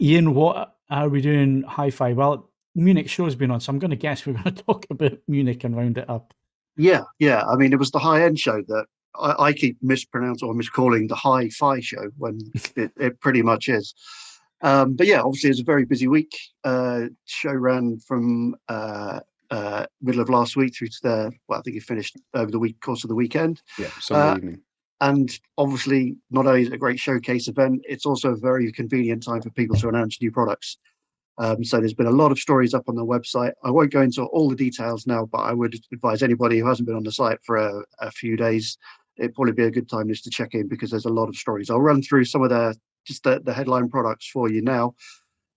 Ian, what are we doing hi-fi? Well, Munich show's been on, so I'm going to guess we're going to talk about Munich and round it up. Yeah. I mean, it was the high-end show that I keep mispronouncing or miscalling the hi-fi show when it pretty much is. But yeah, obviously it was a very busy week. Show ran from middle of last week through to I think it finished over the course of the weekend. Yeah, Sunday evening. And obviously, not only is it a great showcase event, it's also a very convenient time for people to announce new products. So there's been a lot of stories up on the website. I won't go into all the details now, but I would advise anybody who hasn't been on the site for a few days, it'd probably be a good time just to check in because there's a lot of stories. I'll run through some of the headline products for you now,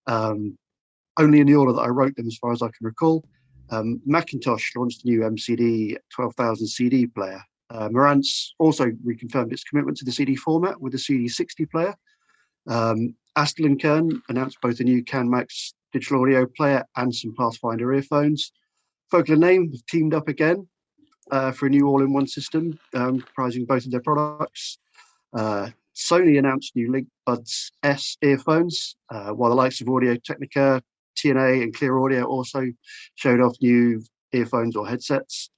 only in the order that I wrote them as far as I can recall. McIntosh launched a new MCD12000 CD player. Marantz also reconfirmed its commitment to the CD format with the CD60 player. Astell&Kern announced both a new Kann Max digital audio player and some Pathfinder earphones. Focal and Naim have teamed up again for a new all-in-one system comprising both of their products. Sony announced new LinkBuds S earphones, while the likes of Audio-Technica, TNA and Clear Audio also showed off new earphones or headsets.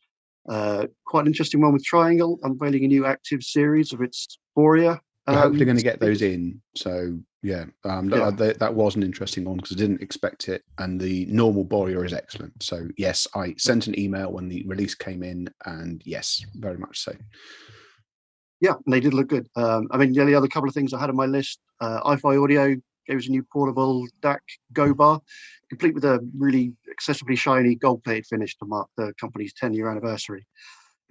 Quite an interesting one with Triangle, unveiling a new active series of its Borea. We're hopefully going to get those in. So, yeah, that was an interesting one because I didn't expect it. And the normal Borea is excellent. So, yes, I sent an email when the release came in. And yes, very much so. Yeah, and they did look good. I mean, the other couple of things I had on my list, iFi Audio gave us a new portable DAC Go bar, complete with a really accessibly shiny gold-plated finish to mark the company's 10-year anniversary.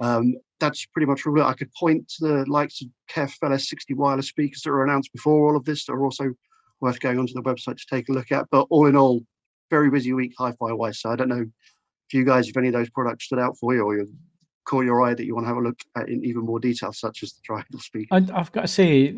That's pretty much all. I could point to the likes of KEF LS60 wireless speakers that were announced before all of this that are also worth going onto the website to take a look at. But all in all, very busy week hi-fi wise. So I don't know if you guys, if any of those products stood out for you or you caught your eye that you want to have a look at in even more detail, such as the Triangle speaker. I've got to say,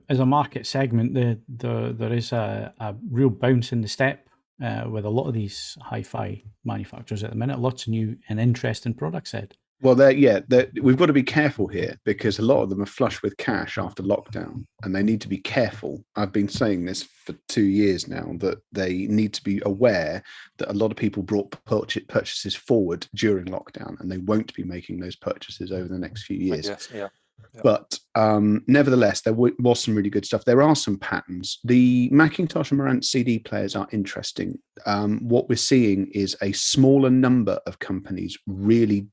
as a market segment, there is a real bounce in the step with a lot of these hi-fi manufacturers at the minute. Lots of new and interesting products, Ed. Well, we've got to be careful here because a lot of them are flush with cash after lockdown and they need to be careful. I've been saying this for 2 years now, that they need to be aware that a lot of people brought purchases forward during lockdown and they won't be making those purchases over the next few years. Yes, yeah. But nevertheless, there was some really good stuff. There are some patterns. The McIntosh and Marantz CD players are interesting. What we're seeing is a smaller number of companies really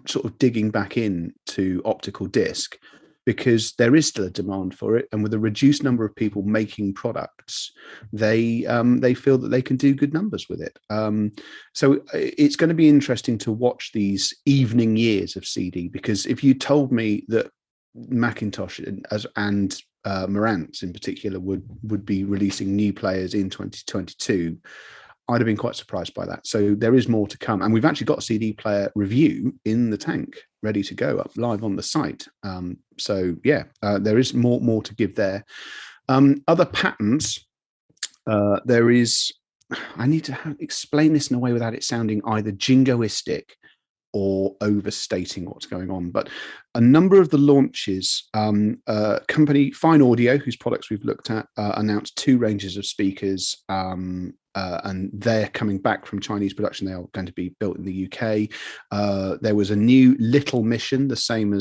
sort of digging back in to optical disc because there is still a demand for it, and with a reduced number of people making products, they feel that they can do good numbers with it. So it's going to be interesting to watch these evening years of CD, because if you told me that McIntosh and Marantz in particular would be releasing new players in 2022, I'd have been quite surprised by that. So there is more to come. And we've actually got a CD player review in the tank ready to go up live on the site. There is more to give there. Other patterns, there is, I need to explain this in a way without it sounding either jingoistic or overstating what's going on. But a number of the launches, company Fine Audio, whose products we've looked at, announced 2 ranges of speakers, and they're coming back from Chinese production. They are going to be built in the UK. There was a new Little Mission, the same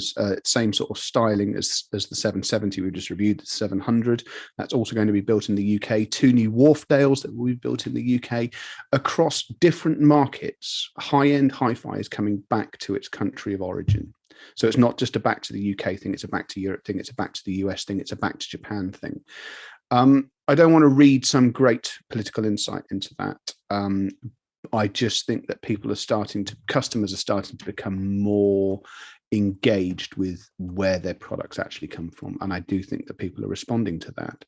sort of styling as the 770 we just reviewed, the 700. That's also going to be built in the UK. 2 new Wharfdales that will be built in the UK. Across different markets, high-end hi-fi is coming back to its country of origin. So it's not just a back to the UK thing, it's a back to Europe thing, it's a back to the US thing, it's a back to Japan thing. I don't want to read some great political insight into that. I just think that customers are starting to become more engaged with where their products actually come from. And I do think that people are responding to that.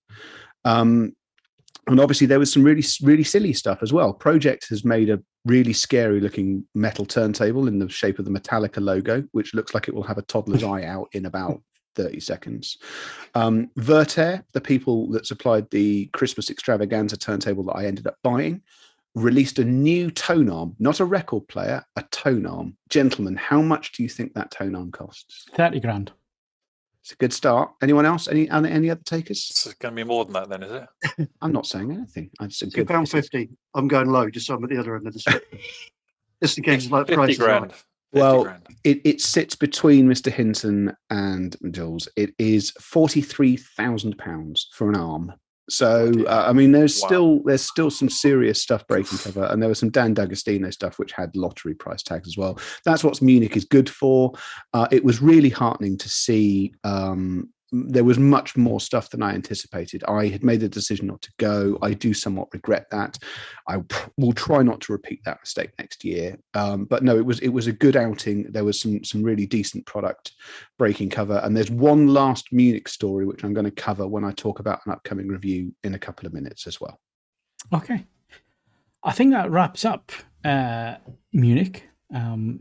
And obviously there was some really, really silly stuff as well. Project has made a really scary looking metal turntable in the shape of the Metallica logo, which looks like it will have a toddler's eye out in about 30 seconds. Vertaire, the people that supplied the Christmas extravaganza turntable that I ended up buying, released a new Tonearm, not a record player, a Tonearm. Gentlemen, how much do you think that Tonearm costs? 30 grand. It's a good start. Anyone else? Any other takers? It's going to be more than that then, is it? I'm not saying anything. It's a good £2.50. I'm going low, just so I'm at the other end of the spectrum. Just in case like 50 prices are grand. right. 50 Well, grand. it sits between Mr. Hinton and Jules. It is £43,000 for an arm. So I mean, there's still some serious stuff breaking cover, and there was some Dan D'Agostino stuff which had lottery price tags as well. That's what Munich is good for. It was really heartening to see. There was much more stuff than I anticipated. I had made the decision not to go. I do somewhat regret that. I will try not to repeat that mistake next year. But no, it was a good outing. There was some really decent product breaking cover. And there's one last Munich story, which I'm going to cover when I talk about an upcoming review in a couple of minutes as well. Okay. I think that wraps up Munich.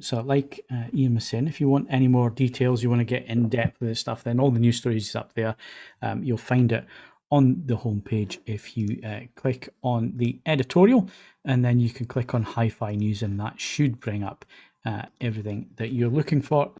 So like Ian was saying, if you want any more details, you want to get in depth with this stuff, then all the news stories is up there. You'll find it on the homepage if you click on the editorial, and then you can click on Hi-Fi News, and that should bring up everything that you're looking for.